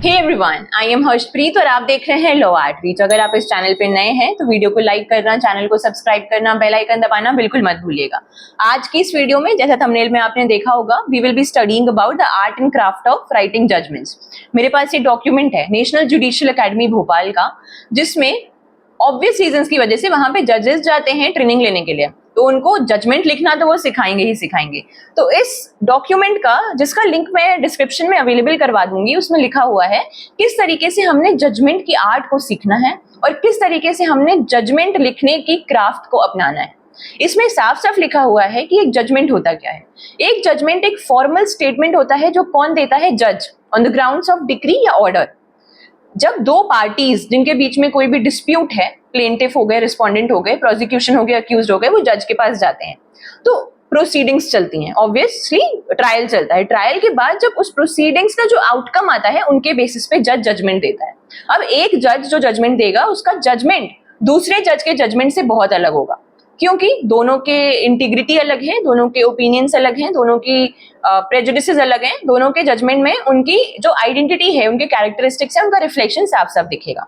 Hey everyone, I am Harshpreet और आप देख रहे हैं लॉ एट रीच। अगर आप इस चैनल पे नए हैं तो वीडियो को लाइक करना, चैनल को सब्सक्राइब करना, बेल आइकन दबाना बिल्कुल मत भूलिएगा। आज की इस वीडियो में जैसा थंबनेल में आपने देखा होगा, we will be studying about the art and craft of writing judgments. मेरे पास ये डॉक्यूमेंट है नेशनल जुडिशियल एकेडमी भोपाल का, जिसमें ऑब्वियस रीजंस की वजह से वहां पे जजेस जाते हैं ट्रेनिंग लेने के लिए, तो उनको जजमेंट लिखना तो वो सिखाएंगे ही सिखाएंगे। तो इस डॉक्यूमेंट का, जिसका लिंक मैं डिस्क्रिप्शन में अवेलेबल करवा दूंगी, उसमें लिखा हुआ है किस तरीके से हमने जजमेंट की आर्ट को सीखना है और किस तरीके से हमने जजमेंट लिखने की क्राफ्ट को अपनाना है। इसमें साफ साफ लिखा हुआ है कि एक जजमेंट होता क्या है। एक जजमेंट एक फॉर्मल स्टेटमेंट होता है जो कौन देता है? जज, on the grounds of decree या ऑर्डर। जब दो पार्टीज जिनके बीच में कोई भी डिस्प्यूट है, प्लेंटिफ हो गए, रिस्पोंडेंट हो गए, प्रोसिक्यूशन हो गए, अक्यूज्ड हो गए, वो जज के पास जाते हैं तो प्रोसीडिंग्स चलती हैं। ऑब्वियसली ट्रायल चलता है। ट्रायल के बाद जब उस प्रोसीडिंग्स का जो आउटकम आता है, उनके बेसिस पे जज जजमेंट देता है। अब एक जज जो जजमेंट देगा, उसका जजमेंट दूसरे जज के जजमेंट से बहुत अलग होगा, क्योंकि दोनों के इंटीग्रिटी अलग है, दोनों के ओपिनियंस अलग हैं, दोनों की प्रेजुडिसेस अलग हैं। दोनों के जजमेंट में उनकी जो आइडेंटिटी है, उनके कैरेक्टरिस्टिक्स है, उनका रिफ्लेक्शन साफ साफ दिखेगा।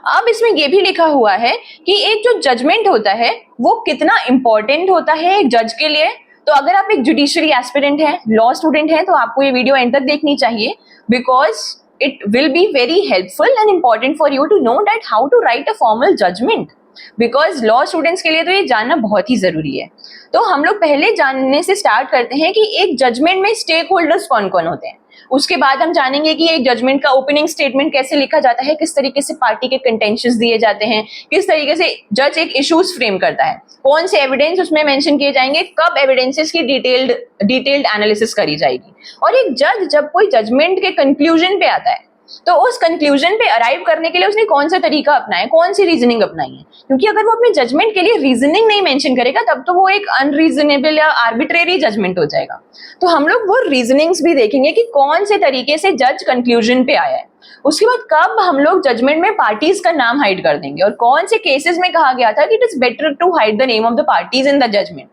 अब इसमें यह भी लिखा हुआ है कि एक जो जजमेंट होता है वो कितना इंपॉर्टेंट होता है एक जज के लिए। तो अगर आप एक जुडिशरी एस्पिरेंट हैं, लॉ स्टूडेंट हैं, तो आपको ये वीडियो एंड तक देखनी चाहिए, because it will be very helpful and important for you to know that how to write a formal judgment. Because law students के लिए तो ये जानना बहुत ही जरूरी है। तो हम लोग पहले जानने से स्टार्ट करते हैं कि एक जजमेंट में स्टेक होल्डर्स कौन कौन होते हैं। उसके बाद हम जानेंगे कि एक जजमेंट का ओपनिंग स्टेटमेंट कैसे लिखा जाता है, किस तरीके से पार्टी के कंटेंशंस दिए जाते हैं, किस तरीके से जज एक इश्यूज फ्रेम करता है, कौन से एविडेंस उसमें मेंशन किए जाएंगे, कब एविडेंसेस की डिटेल्ड एनालिसिस करी जाएगी। और एक जज जब कोई जजमेंट के कंक्लूजन पे आता है, तो उस कंक्लूजन पे अराइव करने के लिए उसने कौन सा तरीका अपनाया, कौन सी रीजनिंग अपनाई है। क्योंकि अगर वो अपने जजमेंट के लिए रीजनिंग नहीं मेंशन करेगा, तब तो वो एक अनरीजनेबल या आर्बिट्रेरी जजमेंट हो जाएगा। तो हम लोग वो रीजनिंग्स भी देखेंगे कि कौन से तरीके से जज कंक्लूजन पे आया है। उसके बाद कब हम लोग जजमेंट में पार्टीज का नाम हाइड कर देंगे, और कौन से केसेस में कहा गया था कि it is better to hide the name of the parties in the judgment.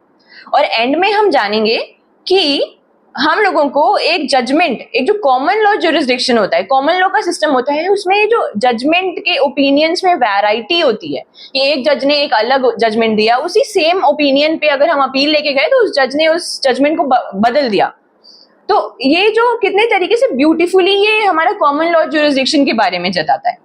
और एंड में हम जानेंगे कि हम लोगों को एक जजमेंट, एक जो कॉमन लॉ ज्यूरिसडिक्शन होता है, कॉमन लॉ का सिस्टम होता है, उसमें जो जजमेंट के ओपिनियंस में वैरायटी होती है कि एक जज ने एक अलग जजमेंट दिया, उसी सेम ओपिनियन पे अगर हम अपील लेके गए तो उस जज ने उस जजमेंट को बदल दिया। तो ये जो कितने तरीके से ब्यूटीफुली ये हमारा कॉमन लॉ ज्यूरिसडिक्शन के बारे में जताता है।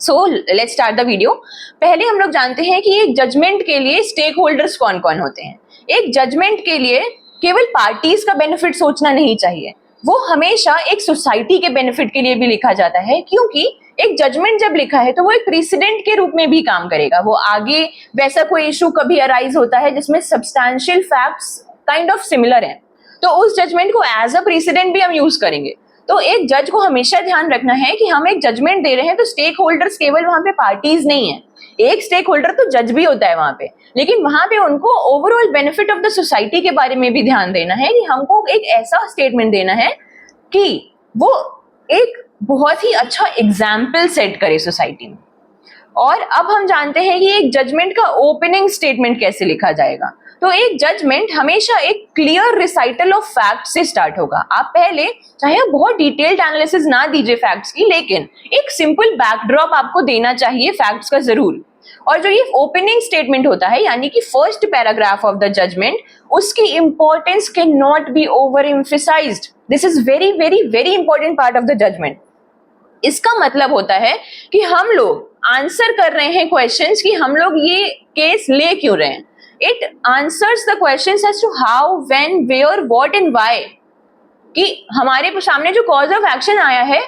So let's start the video. पहले हम लोग जानते हैं कि एक जजमेंट के लिए स्टेक होल्डर्स कौन कौन होते हैं। एक जजमेंट के लिए केवल पार्टीज का बेनिफिट सोचना नहीं चाहिए, वो हमेशा एक सोसाइटी के बेनिफिट के लिए भी लिखा जाता है, क्योंकि एक जजमेंट जब लिखा है तो वो एक प्रेसिडेंट के रूप में भी काम करेगा। वो आगे वैसा कोई इशू कभी अराइज होता है जिसमें substantial facts kind of similar हैं, तो उस जजमेंट को एज अ प्रेसिडेंट भी हम यूज करेंगे। तो एक जज को हमेशा ध्यान रखना है कि हम एक जजमेंट दे रहे हैं तो स्टेक होल्डर्स केवल वहां पे पार्टीज नहीं है। एक स्टेक होल्डर तो जज भी होता है वहां पे, लेकिन वहां पे उनको overall benefit of the society के बारे में भी ध्यान देना है कि हमको एक ऐसा स्टेटमेंट देना है कि वो एक बहुत ही अच्छा एग्जाम्पल सेट करे सोसाइटी में। और अब हम जानते हैं कि एक जजमेंट का ओपनिंग स्टेटमेंट कैसे लिखा जाएगा। तो एक जजमेंट हमेशा एक क्लियर रिसाइटल ऑफ फैक्ट से स्टार्ट होगा। आप पहले चाहे आप बहुत डिटेल्ड एनालिसिस ना दीजिए फैक्ट्स की, लेकिन एक सिंपल बैकड्रॉप आपको देना चाहिए फैक्ट्स का जरूर। और जो ये ओपनिंग स्टेटमेंट होता है, यानी कि first paragraph of the judgment, उसकी importance can not be over emphasised. This is very very very important part of the judgment. इसका मतलब होता है कि हम लोग आंसर कर रहे हैं क्वेश्चंस कि हम लोग ये केस ले क्यों रहे हैं। It answers the questions as to how, when, where, what and why, कि हमारे सामने जो कॉज ऑफ एक्शन आया है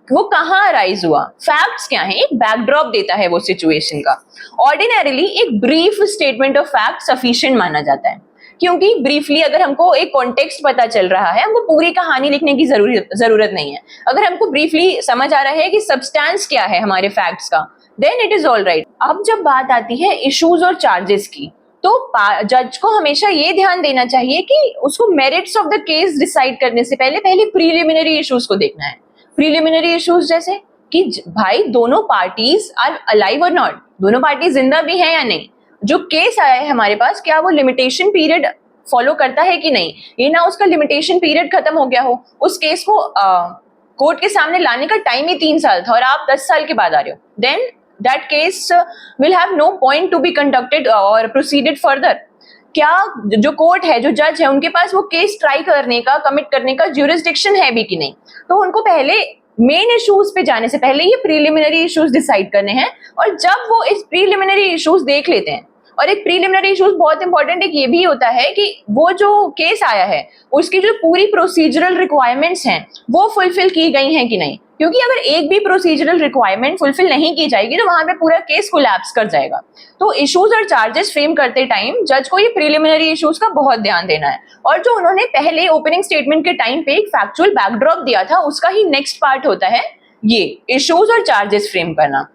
वो कहाँ अराइज हुआ, फैक्ट्स क्या हैं, एक बैकड्रॉप देता है वो सिचुएशन का। ऑर्डिनरीली एक brief statement of fact sufficient माना जाता है, क्योंकि ब्रीफली अगर हमको एक कॉन्टेक्स्ट पता चल रहा है, हमको पूरी कहानी लिखने की जरूरत नहीं है। अगर हमको ब्रीफली समझ आ रहा है कि सब्सटेंस क्या है हमारे फैक्ट्स का, then it is all right. अब जब बात आती है इश्यूज और चार्जेस की, तो जज को हमेशा ये ध्यान देना चाहिए कि उसको merits of the case decide करने से पहले प्रीलिमिनरी इश्यूज को देखना है। प्रीलिमिनरी इश्यूज जैसे कि भाई दोनों पार्टीज आर अलाइव और नॉट, दोनों पार्टी जिंदा भी है या नहीं, जो केस आया है हमारे पास क्या वो लिमिटेशन पीरियड फॉलो करता है कि नहीं, ये ना उसका लिमिटेशन पीरियड खत्म हो गया हो, उस केस को कोर्ट के सामने लाने का टाइम ही 3 साल था और आप 10 साल के बाद आ रहे हो, then that case will have no point to be conducted और प्रोसीडेड फर्दर। क्या जो कोर्ट है, जो जज है, उनके पास वो केस ट्राई करने का, कमिट करने का ज्यूरिसडिक्शन है भी कि नहीं? तो उनको पहले मेन इश्यूज पे जाने से पहले ये प्रीलिमिनरी इश्यूज डिसाइड करने हैं। और जब वो इस प्रीलिमिनरी इश्यूज देख लेते हैं, और एक प्रीलिमिनरी इश्यूज बहुत इंपॉर्टेंट एक ये भी होता है कि वो जो केस आया है उसकी जो पूरी प्रोसीजरल रिक्वायरमेंट्स हैं वो फुलफिल की गई हैं कि नहीं, क्योंकि अगर एक भी प्रोसीजरल रिक्वायरमेंट फुलफिल नहीं की जाएगी तो वहां पे पूरा केस कोलैप्स कर जाएगा। तो इश्यूज और चार्जेस फ्रेम करते टाइम जज को ये प्रीलिमिनरी इश्यूज का बहुत ध्यान देना है। और जो उन्होंने पहले ओपनिंग स्टेटमेंट के टाइम पे एक फैक्चुअल बैकड्रॉप दिया था, उसका ही नेक्स्ट पार्ट होता है ये इश्यूज और चार्जेस फ्रेम करना।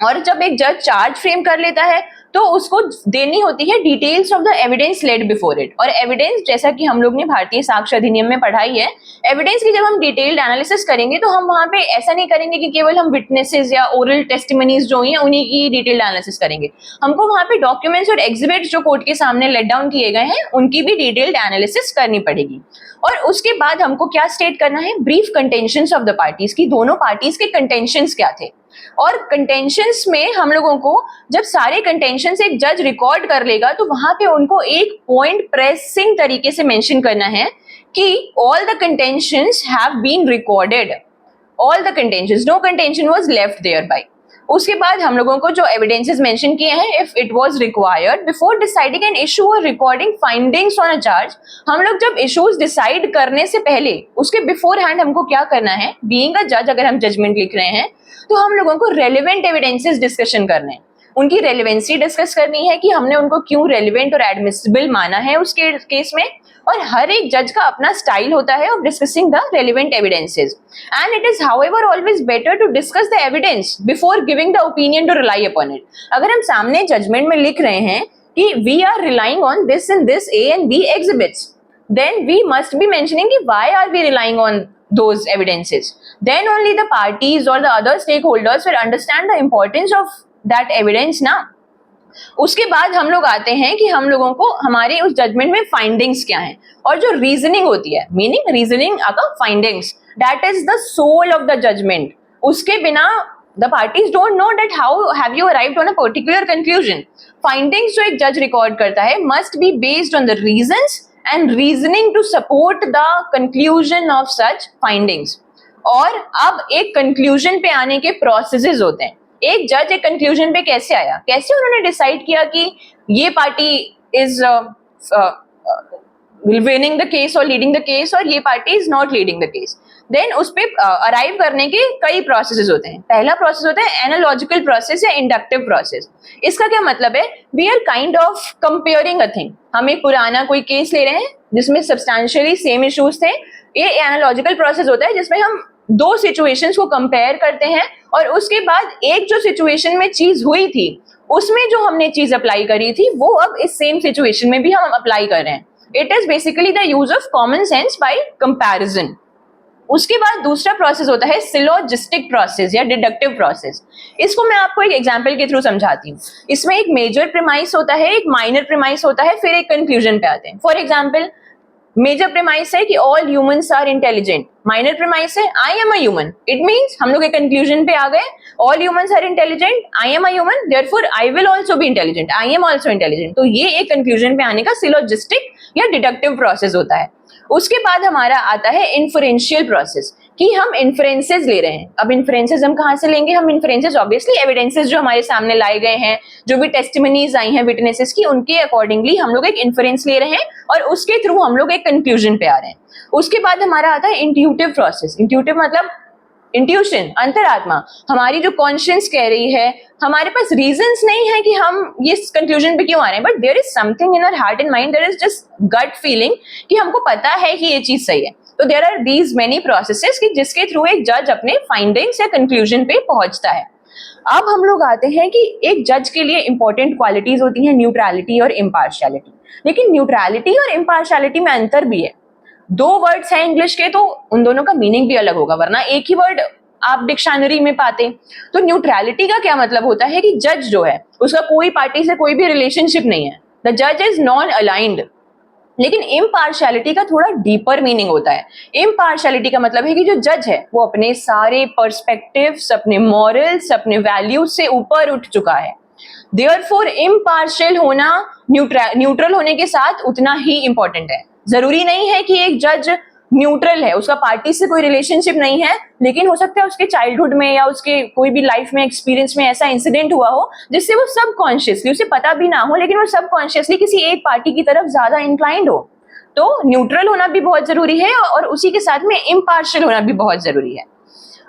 और जब एक जज चार्ज फ्रेम कर लेता है तो उसको देनी होती है details of the evidence laid before it. और एविडेंस, जैसा कि हम लोग ने भारतीय साक्ष्य अधिनियम में पढ़ाई है, एविडेंस की जब हम डिटेल्ड एनालिसिस करेंगे तो हम वहां पे ऐसा नहीं करेंगे कि केवल हम विटनेसेस या ओरल टेस्टिमनीज जो हैं उन्हीं की डिटेल्ड एनालिसिस करेंगे। हमको वहां पे डॉक्यूमेंट्स और एग्जिबिट्स जो कोर्ट के सामने लेट डाउन किए गए हैं उनकी भी डिटेल्ड एनालिसिस करनी पड़ेगी। और उसके बाद हमको क्या स्टेट करना है? Brief contentions of the parties, की दोनों पार्टीज के कंटेंशंस क्या थे। और कंटेंशंस में हम लोगों को जब सारे कंटेंशंस एक जज रिकॉर्ड कर लेगा तो वहां पे उनको एक पॉइंट प्रेसिंग तरीके से मेंशन करना है कि all the contentions have been recorded, all the contentions, no contention was left there by. उसके बाद हम लोगों को जो एविडेंसेस मेंशन किए हैं, if it was required before deciding an issue और recording findings on a charge, हम लोग जब इश्यूज डिसाइड करने से पहले उसके बिफोर हैंड हमको क्या करना है? बीइंग अ जज, अगर हम जजमेंट लिख रहे हैं तो हम लोगों को रेलिवेंट एविडेंसेस डिस्कशन करने हैं, उनकी रेलिवेंसी डिस्कस करनी है कि हमने उनको क्यों रेलिवेंट और एडमिसिबल माना है उस केस में। और हर एक जज का अपना स्टाइल होता है of discussing the relevant evidences, and it is however always better to discuss the evidence before giving the opinion to rely upon it. अगर हम सामने जजमेंट में लिख रहे हैं कि we are relying on this and this A and B exhibits, then we must be mentioning कि why are we relying on those evidences. Then only the parties or the other stakeholders will understand the importance of that evidence ना। उसके बाद हम लोग आते हैं कि हम लोगों को हमारे उस जजमेंट में फाइंडिंग्स क्या हैं, और जो रीजनिंग होती है, मीनिंग रीजनिंग अगर findings, that is the soul of the judgment. उसके बिना the parties don't know that how have you arrived on a particular conclusion. Findings जो एक जज रिकॉर्ड करता है must be based on the reasons and reasoning to support the conclusion of such findings. और अब एक conclusion पे आने के processes होते हैं। एक जज एक conclusion पे कैसे आया, कैसे उन्होंने डिसाइड किया कि ये party is winning the case or leading the case और ये party is not leading the case. Then उस पे अराइव करने के कई प्रोसेसेस होते हैं। पहला प्रोसेस होता है एनालॉजिकल प्रोसेस या इंडक्टिव प्रोसेस। इसका क्या मतलब है? We are kind of comparing a thing. हम एक पुराना कोई केस ले रहे हैं जिसमें सब्सटैंशियली सेम इश्यूज थे। ये एनालॉजिकल प्रोसेस होता है जिसमें हम दो सिचुएशंस को कंपेयर करते हैं और उसके बाद एक जो सिचुएशन में चीज हुई थी उसमें जो हमने चीज अप्लाई करी थी वो अब इस सेम सिचुएशन में भी हम अप्लाई कर रहे हैं। It is basically the use of common sense bye comparison. उसके बाद दूसरा प्रोसेस होता है सिलोजिस्टिक प्रोसेस या डिडक्टिव प्रोसेस। इसको मैं आपको एक एग्जांपल के थ्रू समझाती हूँ। इसमें एक मेजर प्रीमाइस होता है, एक माइनर प्रीमाइस होता है, फिर एक कंक्लूजन पे आते हैं। फॉर एग्जांपल, मेजर प्रीमाइस है कि all humans are intelligent. Minor premise है I am a human. It means हम लोग एक कंक्लूजन पे आ गए, all humans are intelligent, I am a human, therefore I will also be intelligent, I am also intelligent. तो ये एक कंक्लूजन पे आने का सिलोजिस्टिक या डिडक्टिव प्रोसेस होता है। उसके बाद हमारा आता है इन्फरेंशियल प्रोसेस कि हम इन्फ्रेंसेस ले रहे हैं। अब इन्फ्रेंसेस हम कहाँ से लेंगे? हम इन्फ्रेंसेस ऑब्वियसली एविडेंसेस जो हमारे सामने लाए गए हैं, जो भी टेस्टिमनीज आई हैं विटनेसेस की, उनके अकॉर्डिंगली हम लोग एक इन्फ्रेंस ले रहे हैं और उसके थ्रू हम लोग एक कंक्लूजन पे आ रहे हैं। उसके बाद हमारा आता है इंट्यूटिव प्रोसेस। इंट्यूटिव मतलब इंट्यूशन, अंतरात्मा। हमारी जो कॉन्शियंस कह रही है, हमारे पास रीजंस नहीं है कि हम ये कंक्लूजन पे क्यों आ रहे हैं, but there is something in our heart and mind, there is just gut feeling कि हमको पता है कि ये चीज सही है। तो there are these many processes कि जिसके थ्रू एक जज अपने फाइंडिंग्स या कंक्लूजन पे पहुंचता है। अब हम लोग आते हैं कि एक जज के लिए इंपॉर्टेंट क्वालिटीज होती हैं न्यूट्रलिटी और इम्पार्शियलिटी। लेकिन न्यूट्रलिटी और इम्पार्शियलिटी में अंतर भी है। दो वर्ड्स हैं इंग्लिश के तो उन दोनों का मीनिंग भी अलग होगा, वरना एक ही वर्ड आप डिक्शनरी में पाते। तो न्यूट्रलिटी का क्या मतलब होता है कि जज जो है उसका कोई पार्टी से कोई भी रिलेशनशिप नहीं है। द जज इज नॉन अलाइंड। लेकिन इम्पार्शियलिटी का थोड़ा डीपर मीनिंग होता है। इम्पार्शियलिटी का मतलब है कि जो जज है वो अपने सारे पर्सपेक्टिव्स, अपने मॉरल्स, अपने वैल्यूज से ऊपर उठ चुका है। देयरफॉर इम्पार्शियल होना न्यूट्रल होने के साथ उतना ही इंपॉर्टेंट है। जरूरी नहीं है कि एक जज न्यूट्रल है, उसका पार्टी से कोई रिलेशनशिप नहीं है, लेकिन हो सकता है उसके चाइल्डहुड में या उसके कोई भी लाइफ में एक्सपीरियंस में ऐसा इंसिडेंट हुआ हो जिससे वो सबकॉन्शियसली, उसे पता भी ना हो लेकिन वो सबकॉन्शियसली किसी एक पार्टी की तरफ ज्यादा इंक्लाइंड हो। तो न्यूट्रल होना भी बहुत जरूरी है और उसी के साथ में इम्पार्शियल होना भी बहुत जरूरी है।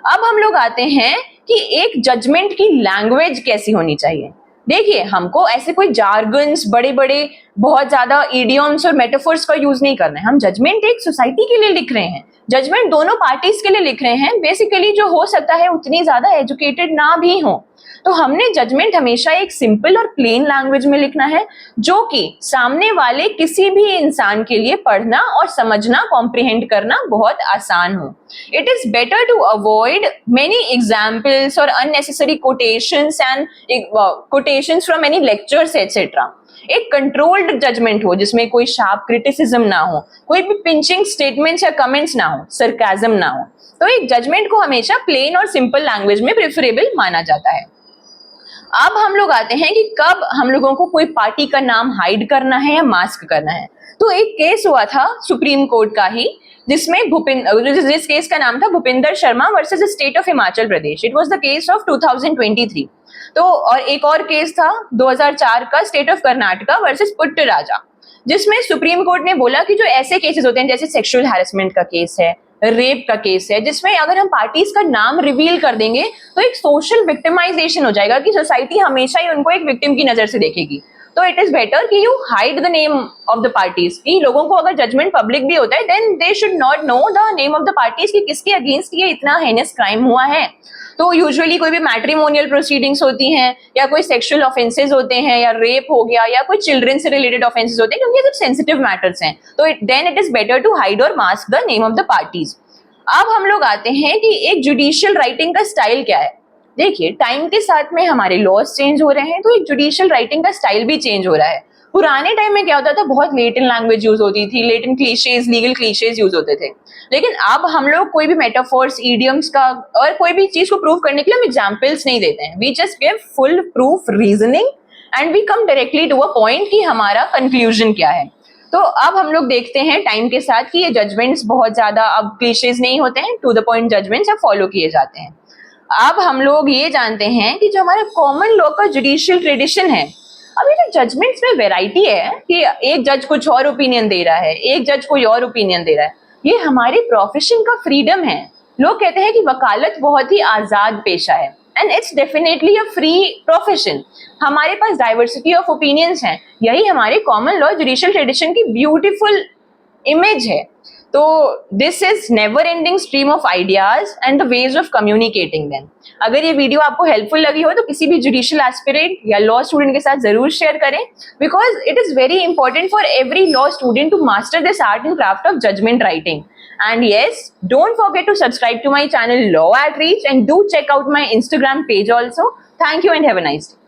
अब हम लोग आते हैं कि एक जजमेंट की लैंग्वेज कैसी होनी चाहिए। देखिए, हमको ऐसे कोई जार्गन्स, बड़े बड़े बहुत ज्यादा इडियम्स और मेटाफोर्स का यूज नहीं करना है। हम जजमेंट एक सोसाइटी के लिए लिख रहे हैं, जजमेंट दोनों पार्टीज के लिए लिख रहे हैं। बेसिकली जो हो सकता है उतनी ज्यादा एजुकेटेड ना भी हो, तो हमने जजमेंट हमेशा एक सिंपल और प्लेन लैंग्वेज में लिखना है, जो कि सामने वाले किसी भी इंसान के लिए पढ़ना और समझना, कॉम्प्रिहेंड करना बहुत आसान हो। It is better to avoid many examples और unnecessary quotations and quotations from any lectures etcetera. एक कंट्रोल्ड जजमेंट हो जिसमें कोई शार्प क्रिटिसिज्म ना हो, कोई भी पिंचिंग स्टेटमेंट्स या कमेंट्स ना हो, सरकाजम ना हो। तो एक जजमेंट को हमेशा प्लेन और सिंपल लैंग्वेज में प्रेफरेबल माना जाता है। अब हम लोग आते हैं कि कब हम लोगों को कोई पार्टी का नाम हाइड करना है या मास्क करना है। तो एक केस हुआ था सुप्रीम कोर्ट का ही, जिसमें जिस केस का नाम था Bhupinder Sharma versus state of Himachal Pradesh. It was the case of 2023। तो और एक और केस था 2004 का, स्टेट ऑफ कर्नाटका वर्सेस पुट्टराजा, जिसमें सुप्रीम कोर्ट ने बोला कि जो ऐसे केसेस होते हैं जैसे सेक्सुअल हैरेसमेंट का केस है, रेप का केस है, जिसमें अगर हम पार्टीज का नाम रिवील कर देंगे तो एक सोशल विक्टिमाइजेशन हो जाएगा कि सोसाइटी हमेशा ही उनको एक विक्टिम की नजर से देखेगी। तो इट इज बेटर कि you hide the name of the parties, कि लोगों को अगर जजमेंट पब्लिक भी होता है then they should not know the name of the parties कि किसके अगेंस्ट ये इतना हेनस क्राइम हुआ है। तो यूजुअली कोई भी मैट्रिमोनियल प्रोसीडिंग्स होती हैं या कोई सेक्सुअल ऑफेंसेस होते हैं या रेप हो गया या कोई चिल्ड्रन से रिलेटेड ऑफेंसेस होते हैं, क्योंकि ये सब सेंसिटिव मैटर्स हैं, तो then it is better to hide और mask the name of the parties. अब हम लोग आते हैं कि एक जुडिशियल राइटिंग का स्टाइल क्या है। देखिए, टाइम के साथ में हमारे लॉज चेंज हो रहे हैं, तो एक जुडिशियल राइटिंग का स्टाइल भी चेंज हो रहा है। पुराने टाइम में क्या होता था, बहुत लेटिन लैंग्वेज यूज होती थी, Latin clichés, legal clichés use होते थे। लेकिन अब हम लोग कोई भी मेटाफोर्स, इडियम्स का और कोई भी चीज को प्रूव करने के लिए हम एग्जाम्पल्स नहीं देते हैं। We just give full proof reasoning and we come directly to a point कि हमारा कंक्लूजन क्या है। तो अब हम लोग देखते हैं टाइम के साथ कि ये जजमेंट्स बहुत ज्यादा अब क्लीशेज नहीं होते हैं, टू द पॉइंट जजमेंट्स अब फॉलो किए जाते हैं। अब हम लोग ये जानते हैं कि जो हमारा कॉमन लॉ का जुडिशियल ट्रेडिशन है, अब ये जो जजमेंट्स में वैरायटी है कि एक जज कुछ और ओपिनियन दे रहा है, एक जज कोई और ओपिनियन दे रहा है, ये हमारे प्रोफेशन का फ्रीडम है। लोग कहते हैं कि वकालत बहुत ही आजाद पेशा है and it's definitely a free profession. हमारे पास डाइवर्सिटी ऑफ ओपिनियंस हैं, यही हमारे कॉमन लॉ जुडिशियल ट्रेडिशन की ब्यूटीफुल इमेज है। तो this is never ending stream of ideas and the ways of communicating them. अगर ये वीडियो आपको हेल्पफुल लगी हो तो किसी भी जुडिशियल एस्पिरेंट या लॉ स्टूडेंट के साथ जरूर शेयर करें, because it is very important for every law student to master this art and craft of judgment writing. And yes, don't forget to subscribe to my channel Law at Reach and do check out my Instagram page also. Thank you and have a nice day.